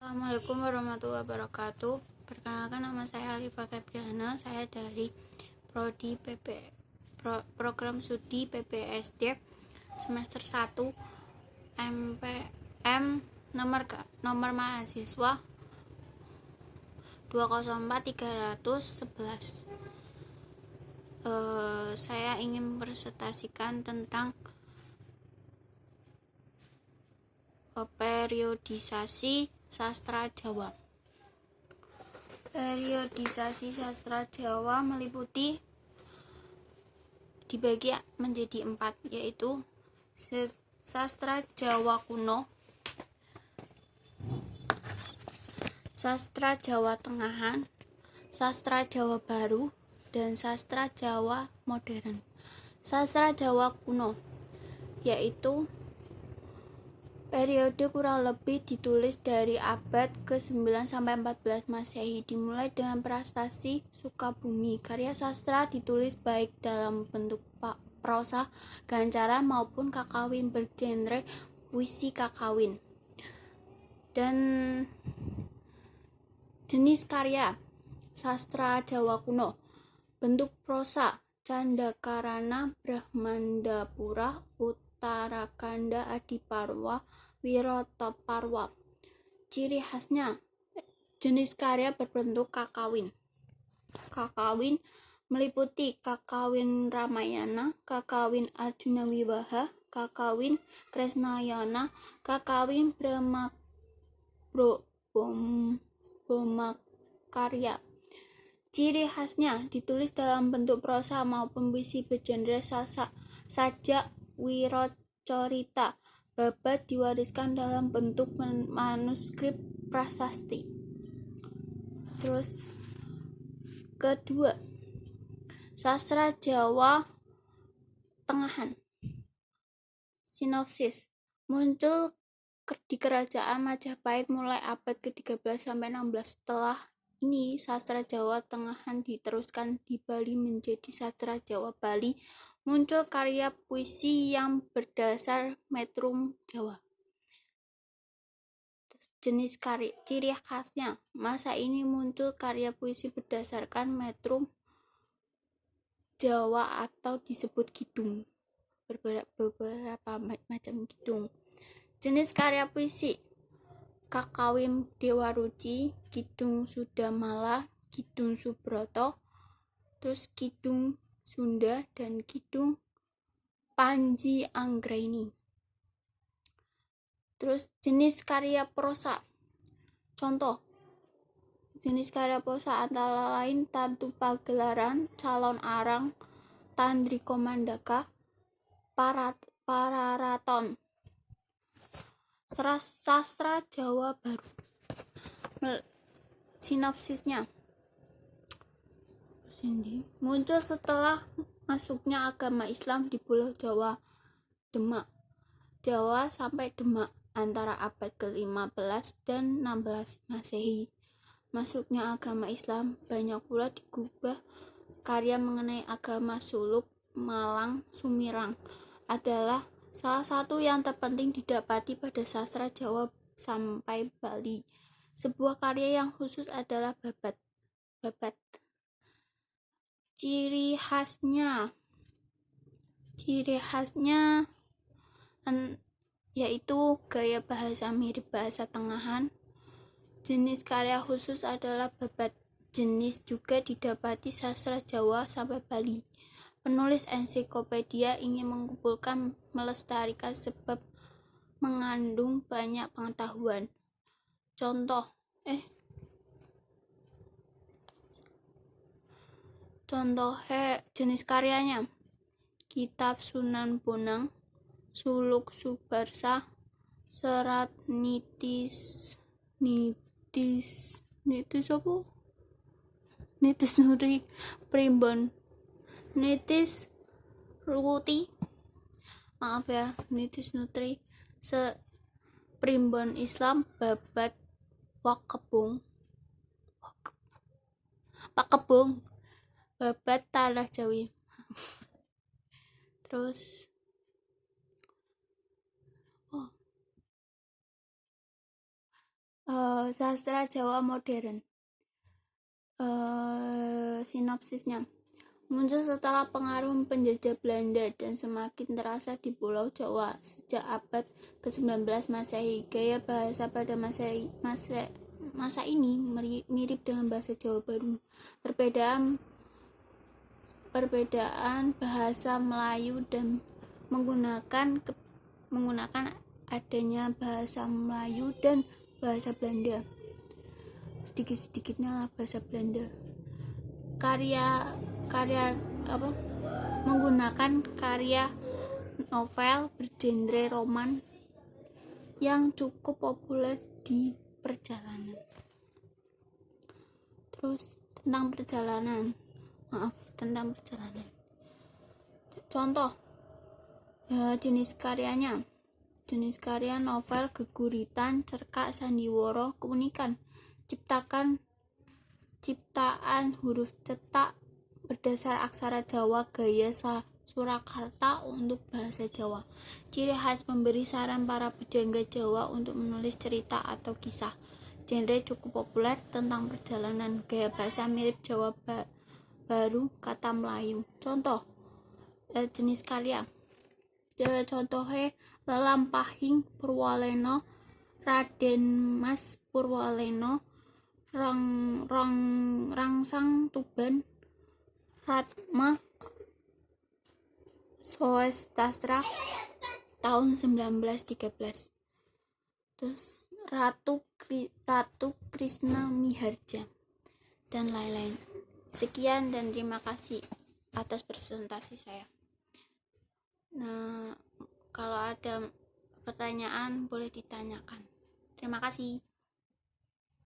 Assalamualaikum warahmatullahi wabarakatuh. Perkenalkan, nama saya Alifa Febriana. Saya dari Prodi Program Studi PPSD semester 1 MPM nomor mahasiswa 204311. Saya ingin presentasikan tentang periodisasi sastra Jawa. Periodisasi sastra Jawa dibagi menjadi 4, yaitu sastra Jawa kuno, sastra Jawa tengahan, sastra Jawa baru, dan sastra Jawa modern. Sastra Jawa kuno yaitu periode kurang lebih ditulis dari abad ke-9 sampai 14 Masehi, dimulai dengan prestasi Sukabumi. Karya sastra ditulis baik dalam bentuk prosa, gancaran maupun kakawin bergenre puisi kakawin. Dan jenis karya sastra Jawa kuno: bentuk prosa Candakarana, Brahmandapura, Uttarakanda, Adiparwa, Wirotaparwa. Ciri khasnya: jenis karya berbentuk kakawin. Kakawin meliputi kakawin Ramayana, kakawin Arjuna Wiwaha, kakawin Kresnayana, kakawin Brahmakarya. Ciri khasnya ditulis dalam bentuk prosa maupun puisi bergenre sajak wirocorita. Babat diwariskan dalam bentuk manuskrip prasasti. Terus kedua, sastra Jawa tengahan. Sinopsis: muncul di kerajaan Majapahit mulai abad ke-13 sampai 16. Setelah ini sastra Jawa tengahan diteruskan di Bali menjadi sastra Jawa Bali. Muncul karya puisi yang berdasar metrum Jawa. Jenis karya, ciri khasnya: masa ini muncul karya puisi berdasarkan metrum Jawa atau disebut kidung. Beberapa macam kidung. Jenis karya puisi: kakawin Dewa Ruci, kidung Sudamala, kidung Subroto, terus kidung Sunda, dan kidung Panji Anggraini. Terus jenis karya prosa. Contoh jenis karya prosa antara lain Tantu Pagelaran, Calon Arang, Tandriko Mandaka, Pararaton. Sastra Jawa baru. Sinopsisnya: muncul setelah masuknya agama Islam di Pulau Jawa, Demak, Jawa sampai Demak antara abad ke-15 dan 16 Masehi. Masuknya agama Islam banyak pula digubah. Karya mengenai agama suluk Malang Sumirang adalah salah satu yang terpenting didapati pada sastra Jawa sampai Bali. Sebuah karya yang khusus adalah Babat. Ciri khasnya yaitu gaya bahasa mirip bahasa tengahan. Jenis karya khusus adalah Babat. Jenis juga didapati sastra Jawa sampai Bali. Penulis ensiklopedia ingin mengumpulkan, melestarikan sebab mengandung banyak pengetahuan. Contoh jenis karyanya: Kitab Sunan Bonang, Suluk Subarsa, Serat Nitis Nuri, Primbon Nitis Ruti, Nitis Nutri, Primbon Islam, Babat, Pakebung, Babat Tanah Jawi. Terus Sastra Jawa modern. Sinopsisnya muncul setelah pengaruh penjajah Belanda dan semakin terasa di Pulau Jawa sejak abad ke-19 Masehi. Gaya bahasa pada masa ini mirip dengan bahasa Jawa baru. Perbedaan bahasa Melayu dan menggunakan adanya bahasa Melayu dan bahasa Belanda. Sedikit-sedikitnya lah bahasa Belanda. Menggunakan karya novel bergenre roman yang cukup populer di perjalanan. Terus tentang perjalanan. Contoh jenis karyanya. Jenis karya novel geguritan, cerkak, sandiwara, keunikan. Ciptaan huruf cetak berdasar aksara Jawa gaya Surakarta untuk bahasa Jawa. Ciri khas memberi saran para pujangga Jawa untuk menulis cerita atau kisah. Genre cukup populer tentang perjalanan. Gaya bahasa mirip Jawa baru, kata Melayu. Contoh jenis karya. Contohnya Lelampahing Purwalena, Raden Mas Purwalena, Rangsang Tuban, Ratma Soestastra tahun 1913. Terus Ratu Krishna Miharja dan lain-lain. Sekian dan terima kasih atas presentasi saya. Nah, kalau ada pertanyaan boleh ditanyakan. Terima kasih.